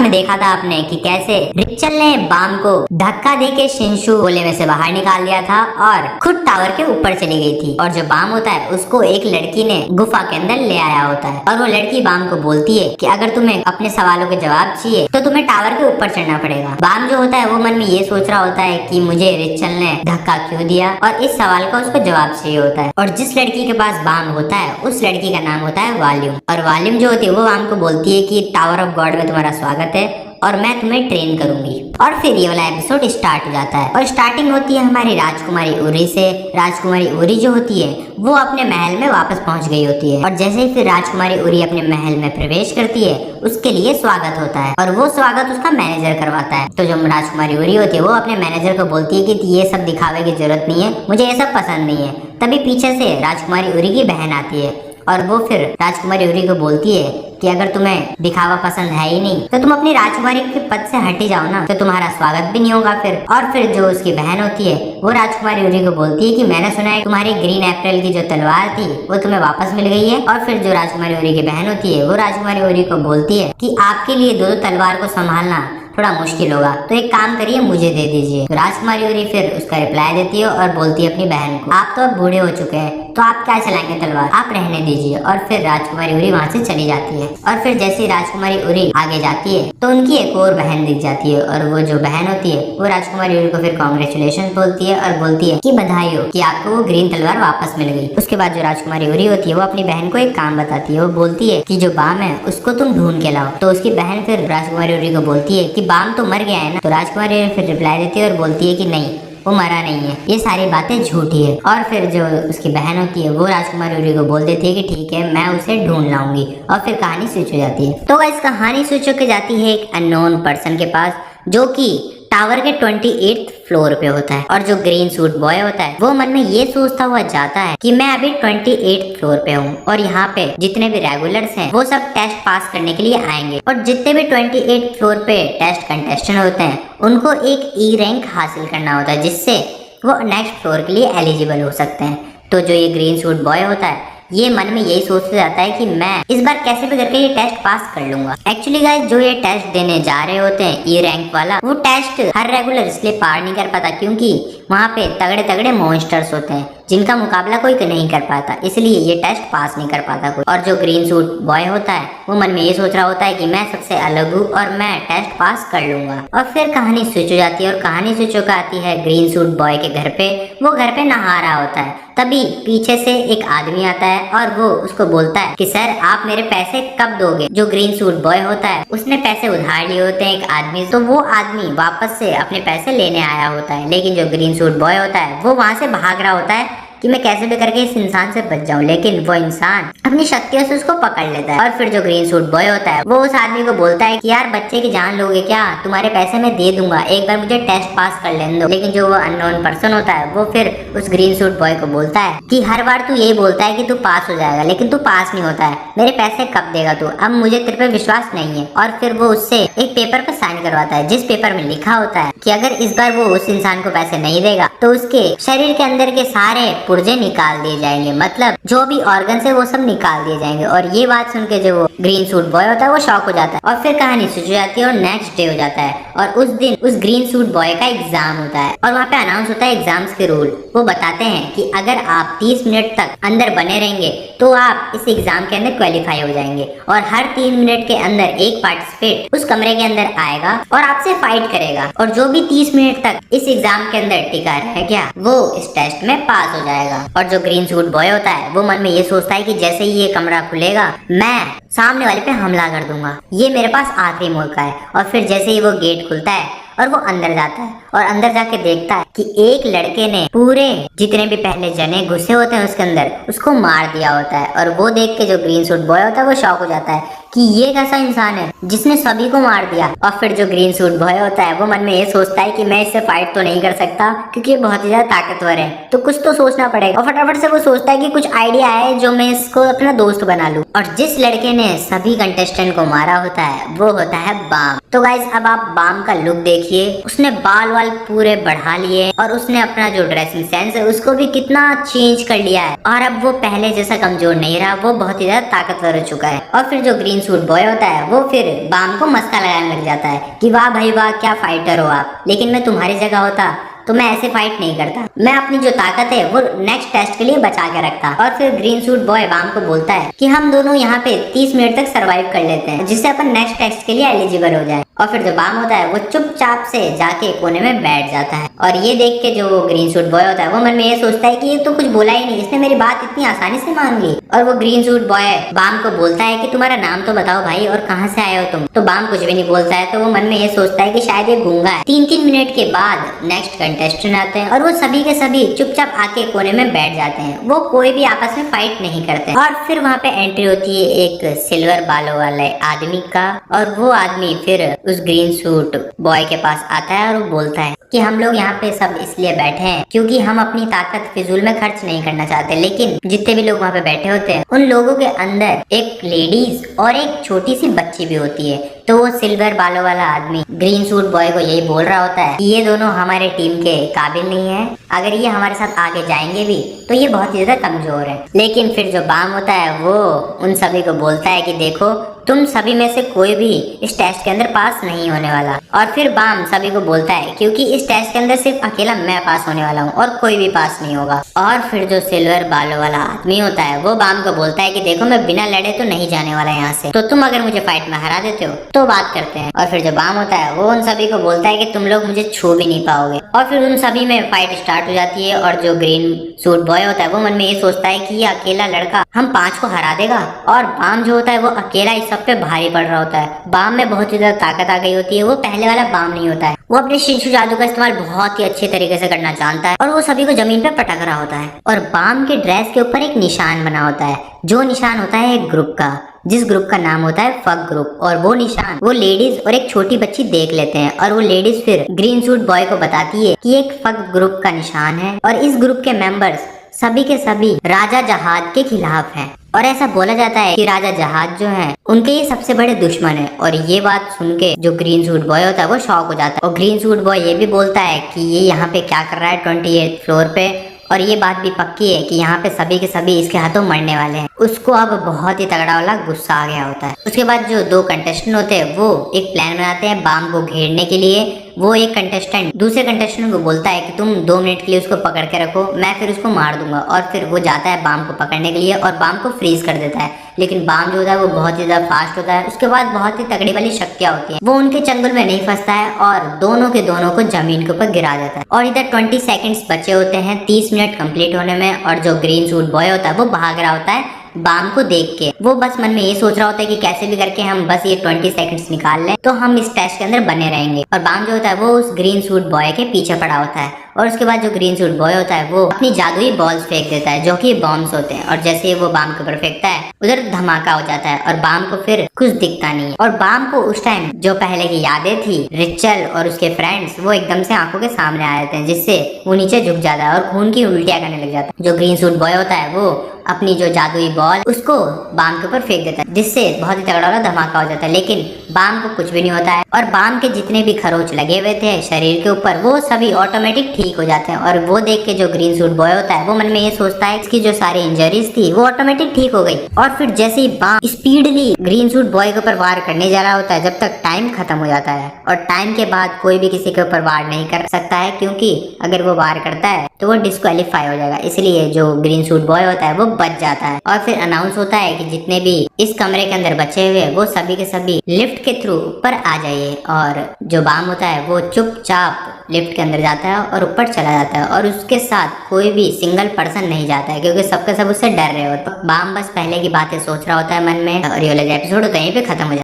में देखा था आपने कि कैसे रिचल ने बाम को धक्का देके शिनशु गोले में से बाहर निकाल दिया था और खुद टावर के ऊपर चली गई थी। और जो बाम होता है उसको एक लड़की ने गुफा के अंदर ले आया होता है और वो लड़की बाम को बोलती है कि अगर तुम्हें अपने सवालों के जवाब चाहिए तो तुम्हें टावर के ऊपर चढ़ना पड़ेगा। बाम जो होता है वो मन में ये सोच रहा होता है कि मुझे रिचल ने धक्का क्यों दिया, और इस सवाल का उसको जवाब चाहिए होता है। और जिस लड़की के पास बाम होता है उस लड़की का नाम होता है वॉल्यूम। और वॉल्यूम जो होती है वो बाम को बोलती है कि टावर ऑफ गॉड में तुम्हारा स्वागत है और मैं तुम्हें ट्रेन करूंगी। और फिर ये वाला एपिसोड स्टार्ट हो जाता है और स्टार्टिंग होती है हमारी राजकुमारी उरी से। राजकुमारी उरी जो होती है वो अपने महल में वापस पहुंच गई होती है और जैसे ही फिर राजकुमारी उरी अपने महल में प्रवेश करती है उसके लिए स्वागत होता है और वो स्वागत उसका मैनेजर करवाता है। तो जो राजकुमारी उरी होती है वो अपने मैनेजर को बोलती है कि ये सब दिखावे की जरूरत नहीं है, मुझे ये सब पसंद नहीं है। तभी पीछे से राजकुमारी उरी की बहन आती है और वो फिर राजकुमारी उरी को बोलती है कि अगर तुम्हें दिखावा पसंद है ही नहीं तो तुम अपनी राजकुमारी के पद से हट ही जाओ ना, तो तुम्हारा स्वागत भी नहीं होगा फिर। और फिर जो उसकी बहन होती है वो राजकुमारी उरी को बोलती है कि मैंने सुना है तुम्हारी ग्रीन एप्रिल की जो तलवार थी वो तुम्हें वापस मिल गई है। और फिर जो राजकुमारी उरी की बहन होती है वो राजकुमारी उरी को बोलती है कि आपके लिए दो तलवार को संभालना थोड़ा मुश्किल होगा, तो एक काम करिए मुझे दे दीजिए। तो राजकुमारी उरी फिर उसका रिप्लाई देती है और बोलती है अपनी बहन को, आप तो अब बूढ़े हो चुके हैं तो आप क्या चलाएंगे तलवार, आप रहने दीजिए। और फिर राजकुमारी उरी वहाँ से चली जाती है। और फिर जैसे राजकुमारी उरी आगे जाती है तो उनकी एक और बहन दिख जाती है और वो जो बहन होती है वो राजकुमारी उरी को फिर कॉन्ग्रेचुलेशन बोलती है और बोलती है कि बधाई हो कि आपको वो ग्रीन तलवार वापस मिल गई। उसके बाद जो राजकुमारी उरी होती है वो अपनी बहन को एक काम बताती है। वो बोलती है कि जो बाम है उसको तुम ढूंढ के लाओ। तो उसकी बहन फिर राजकुमारी उरी को बोलती है कि बाम तो मर गया है ना। तो राजकुमारी उरी फिर रिप्लाई देती है और बोलती है कि नहीं, वो मरा नहीं है, ये सारी बातें झूठी है। और फिर जो उसकी बहन होती है वो राजकुमारी उरी को बोल देती है कि ठीक है मैं उसे ढूंढ लाऊंगी। और फिर कहानी स्विच हो जाती है। तो इस कहानी स्विच होकर जाती है एक अननोन पर्सन के पास जो कि टावर के 28th फ्लोर पे होता है। और जो ग्रीन सूट बॉय होता है वो मन में ये सोचता हुआ जाता है कि मैं अभी 28th फ्लोर पे हूँ और यहाँ पे जितने भी रेगुलर्स हैं वो सब टेस्ट पास करने के लिए आएंगे और जितने भी 28th फ्लोर पे टेस्ट कंटेस्टेंट होते हैं उनको एक ई रैंक हासिल करना होता है जिससे वो नेक्स्ट फ्लोर के लिए एलिजिबल हो सकते हैं। तो जो ये ग्रीन सूट बॉय होता है ये मन में यही सोचते जाता है कि मैं इस बार कैसे भी करके ये टेस्ट पास कर लूंगा। एक्चुअली गाइस जो ये टेस्ट देने जा रहे होते हैं ई रैंक वाला, वो टेस्ट हर रेगुलर इसलिए पार नहीं कर पाता क्योंकि वहाँ पे तगड़े तगड़े मॉन्स्टर्स होते हैं जिनका मुकाबला कोई नहीं कर पाता, इसलिए ये टेस्ट पास नहीं कर पाता कोई। और जो ग्रीन सूट बॉय होता है वो मन में ये सोच रहा होता है कि मैं सबसे अलग हूँ और मैं टेस्ट पास कर लूंगा। और फिर कहानी स्विच हो जाती है और कहानी स्विच होकर आती है ग्रीन सूट बॉय के घर पे। वो घर पे नहा रहा होता है, तभी पीछे से एक आदमी आता है और वो उसको बोलता है कि सर आप मेरे पैसे कब दोगे। जो ग्रीन सूट बॉय होता है उसने पैसे उधार लिए होते हैं एक आदमी, तो वो आदमी वापस से अपने पैसे लेने आया होता है। लेकिन जो ग्रीन सूट बॉय होता है वो वहां से भाग रहा होता है कि मैं कैसे भी करके इस इंसान से बच जाऊं, लेकिन वो इंसान अपनी शक्तियों से उसको पकड़ लेता है। और फिर जो ग्रीन सूट बॉय होता है वो उस आदमी को बोलता है कि यार बच्चे की जान लोगे क्या, तुम्हारे पैसे मैं दे दूंगा, एक बार मुझे टेस्ट पास कर लेने दो। लेकिन जो वो अननोन पर्सन होता है वो फिर उस ग्रीन सूट बॉय को बोलता है कि हर बार तू यही बोलता है कि तू पास हो जाएगा लेकिन तू पास नहीं होता है, मेरे पैसे कब देगा तू, अब मुझे तेरे पे विश्वास नहीं है। और फिर वो उससे एक पेपर पर साइन करवाता है जिस पेपर में लिखा होता है कि अगर इस बार वो उस इंसान को पैसे नहीं देगा तो उसके शरीर के अंदर के सारे पुर्जे निकाल दिए जाएंगे, मतलब जो भी ऑर्गन है वो सब निकाल दिए जाएंगे। और ये बात सुन के जो वो ग्रीन सूट बॉय होता है वो शॉक हो जाता है। और फिर कहानी स्विच हो जाती है और नेक्स्ट डे हो जाता है और उस दिन उस ग्रीन सूट बॉय का एग्जाम होता है और वहाँ पे अनाउंस होता है एग्जाम्स के रूल। वो बताते हैं कि अगर आप 30 मिनट तक अंदर बने रहेंगे तो आप इस एग्जाम के अंदर क्वालिफाई हो जाएंगे और हर 3 मिनट के अंदर एक पार्टिसिपेट उस कमरे के अंदर आएगा और आपसे फाइट करेगा और जो भी 30 मिनट तक इस एग्जाम के अंदर टिका रह गया वो इस टेस्ट में पास हो जाएगा। और जो ग्रीन सूट बॉय होता है वो मन में ये सोचता है कि जैसे ही ये कमरा खुलेगा मैं सामने वाले पे हमला कर दूंगा, ये मेरे पास आखिरी मौका है। और फिर जैसे ही वो गेट खुलता है और वो अंदर जाता है और अंदर जाके देखता है कि एक लड़के ने पूरे जितने भी पहले जने घुसे होते हैं उसके अंदर उसको मार दिया होता है। और वो देख के जो ग्रीन सूट बॉय होता है वो शॉक हो जाता है कि ये कैसा इंसान है जिसने सभी को मार दिया। और फिर जो ग्रीन सूट बॉय होता है वो मन में ये सोचता है कि मैं इससे फाइट तो नहीं कर सकता क्योंकि ये बहुत ही ज्यादा ताकतवर है, तो कुछ तो सोचना पड़ेगा। और फटाफट से वो सोचता है कि कुछ आइडिया है जो मैं इसको अपना दोस्त बना लूं। और जिस लड़के ने सभी कंटेस्टेंट को मारा होता है वो होता है बाम। तो गाइज अब आप बाम का लुक देखिए, उसने बाल वाल पूरे बढ़ा लिए और उसने अपना जो ड्रेसिंग सेंस है उसको भी कितना चेंज कर लिया है और अब वो पहले जैसा कमजोर नहीं रहा, वो बहुत ही ज्यादा ताकतवर हो चुका है। और फिर जो ग्रीन सूट बॉय होता है वो फिर बाम को मस्का लगाने लग जाता है कि वाह भाई वाह, क्या फाइटर हो आप, लेकिन मैं तुम्हारी जगह होता तो मैं ऐसे फाइट नहीं करता, मैं अपनी जो ताकत है वो नेक्स्ट टेस्ट के लिए बचा के रखता। और फिर ग्रीन सूट बॉय बाम को बोलता है कि हम दोनों यहाँ पे 30 मिनट तक सरवाइव कर लेते हैं, जिससे अपन नेक्स्ट टेस्ट के लिए एलिजिबल हो जाए। और फिर जो बाम होता है वो चुपचाप से जाके कोने में बैठ जाता है। और ये देख के जो ग्रीन सूट बॉय होता है वो मन में ये सोचता है कि ये तो कुछ बोला ही नहीं, इसने मेरी बात इतनी आसानी से मान ली। और वो ग्रीन सूट बॉय बाम को बोलता है कि तुम्हारा नाम तो बताओ भाई और कहाँ से आए हो तुम। तो बाम कुछ भी नहीं बोलता है, तो वो मन में ये सोचता है कि शायद ये गूंगा है। 3-3 मिनट के बाद नेक्स्ट कंटेस्टेंट आते हैं और वो सभी के सभी चुपचाप आके कोने में बैठ जाते हैं, वो कोई भी आपस में फाइट नहीं करते। और फिर वहाँ पे एंट्री होती है एक सिल्वर बालों वाले आदमी का, और वो आदमी फिर उस ग्रीन सूट बॉय के पास आता है और वो बोलता है कि हम लोग यहाँ पे सब इसलिए बैठे हैं क्योंकि हम अपनी ताकत फिजूल में खर्च नहीं करना चाहते, लेकिन जितने भी लोग वहाँ पे बैठे होते हैं उन लोगों के अंदर एक लेडीज और एक छोटी सी बच्ची भी होती है। तो वो सिल्वर बालों वाला आदमी ग्रीन सूट बॉय को यही बोल रहा होता है कि ये दोनों हमारे टीम के काबिल नहीं है, अगर ये हमारे साथ आगे जाएंगे भी तो ये बहुत ही ज्यादा कमजोर है। लेकिन फिर जो बाम होता है वो उन सभी को बोलता है कि देखो तुम सभी में से कोई भी इस टेस्ट के अंदर पास नहीं होने वाला। और फिर बाम सभी को बोलता है क्योंकि इस टेस्ट के अंदर सिर्फ अकेला मैं पास होने वाला हूँ और कोई भी पास नहीं होगा। और फिर जो सिल्वर बालों वाला आदमी होता है वो बाम को बोलता है कि देखो मैं बिना लड़े तो नहीं जाने वाला यहाँ से, तो तुम अगर मुझे फाइट में हरा देते हो तो बात करते हैं। और फिर जो बाम होता है वो उन सभी को बोलता है कि तुम लोग मुझे छू भी नहीं पाओगे। और फिर उन सभी में फाइट स्टार्ट हो जाती है और जो ग्रीन सूट बॉय होता है वो मन में ये सोचता है कि ये अकेला लड़का हम 5 को हरा देगा। और बाम जो होता है वो अकेला इस सब पे भारी पड़ रहा होता है। बाम में बहुत ही ज्यादा ताकत आ गई होती है, वो पहले वाला बाम नहीं होता है, वो अपने शिंशु जादू का इस्तेमाल बहुत ही अच्छे तरीके से करना जानता है और वो सभी को जमीन पे पटक रहा होता है। और बाम के ड्रेस के ऊपर एक निशान बना होता है, जो निशान होता है एक ग्रुप का, जिस ग्रुप का नाम होता है फक ग्रुप। और वो निशान वो लेडीज और एक छोटी बच्ची देख लेते हैं और वो लेडीज फिर ग्रीन सूट बॉय को बताती है कि एक फक ग्रुप का निशान है और इस ग्रुप के मेंबर्स सभी के सभी राजा जहाज के खिलाफ हैं। और ऐसा बोला जाता है कि राजा जहाज जो है उनके ये सबसे बड़े दुश्मन है। और ये बात सुन के जो ग्रीन सूट बॉय होता है वो शॉक हो जाता है। और ग्रीन सूट बॉय ये भी बोलता है कि ये यहाँ पे क्या कर रहा है 28th फ्लोर पे, और ये बात भी पक्की है कि यहाँ पे सभी के सभी इसके हाथों मरने वाले हैं। उसको अब बहुत ही तगड़ा वाला गुस्सा आ गया होता है। उसके बाद जो 2 कंटेस्टेंट होते हैं वो एक प्लान बनाते हैं बाम को घेरने के लिए। वो एक कंटेस्टेंट दूसरे कंटेस्टेंट को बोलता है कि तुम 2 मिनट के लिए उसको पकड़ के रखो, मैं फिर उसको मार दूंगा। और फिर वो जाता है बाम को पकड़ने के लिए और बाम को फ्रीज कर देता है। लेकिन बाम जो होता है वो बहुत ही ज्यादा फास्ट होता है, उसके बाद बहुत ही तगड़ी वाली शक्तियां होती है, वो उनके चंगुल में नहीं फंसता है और दोनों के दोनों को जमीन के ऊपर गिरा देता है। और इधर 20 सेकंड्स बचे होते हैं 30 मिनट कंप्लीट होने में। और जो ग्रीन सूट बॉय होता है वो भाग रहा होता है बाम को देख के। वो बस मन में ये सोच रहा होता है कि कैसे भी करके हम बस ये 20 सेकंड्स निकाल लें तो हम इस टेस्ट के अंदर बने रहेंगे। और बाम जो होता है वो उस ग्रीन सूट बॉय के पीछे पड़ा होता है। और उसके बाद जो ग्रीन सूट बॉय होता है वो अपनी जादुई बॉल्स फेंक देता है जो कि बॉम्ब्स होते हैं। और जैसे वो बाम के ऊपर फेंकता है उधर धमाका हो जाता है और बाम को फिर कुछ दिखता नहीं है। और बाम को उस टाइम जो पहले की यादें थी रिचल और उसके फ्रेंड्स वो एकदम से आंखों के सामने आ जाते हैं, जिससे वो नीचे झुक जाता है और खून की उल्टियां करने लग जाता है। जो ग्रीन सूट बॉय होता है वो अपनी जो जादुई बॉल उसको बाम के ऊपर फेंक देता है, जिससे बहुत ही तगड़ा वाला धमाका हो जाता है। लेकिन बाम को कुछ भी नहीं होता है और बाम के जितने भी खरोच लगे हुए थे शरीर के ऊपर वो सभी ऑटोमेटिक ठीक हो जाते हैं। और वो देख के जो ग्रीन सूट बॉय होता है वो मन में ये सोचता है इसकी जो सारी इंजरीज थी वो ऑटोमेटिक ठीक हो गई। और फिर जैसे ही बाम स्पीडली ग्रीन सूट बॉय के ऊपर वार करने जा रहा होता है जब तक टाइम खत्म हो जाता है। और टाइम के बाद कोई भी किसी के ऊपर वार नहीं कर सकता है, क्योंकि अगर वो वार करता है तो वो डिस्क्वालीफाई हो जाएगा। इसलिए जो ग्रीन सूट बॉय होता है वो बच जाता है। और फिर अनाउंस होता है कि जितने भी इस कमरे के अंदर बचे हुए वो सभी के सभी लिफ्ट के थ्रू ऊपर आ जाइए। और जो बाम होता है वो चुपचाप लिफ्ट के अंदर जाता है और ऊपर चला जाता है और उसके साथ कोई भी सिंगल पर्सन नहीं जाता है, क्योंकि सबके सब उससे डर रहे होते। बाम बस पहले की बातें सोच रहा होता है मन में। और ये वाला एपिसोड तो यहीं पे खत्म हो जाता है।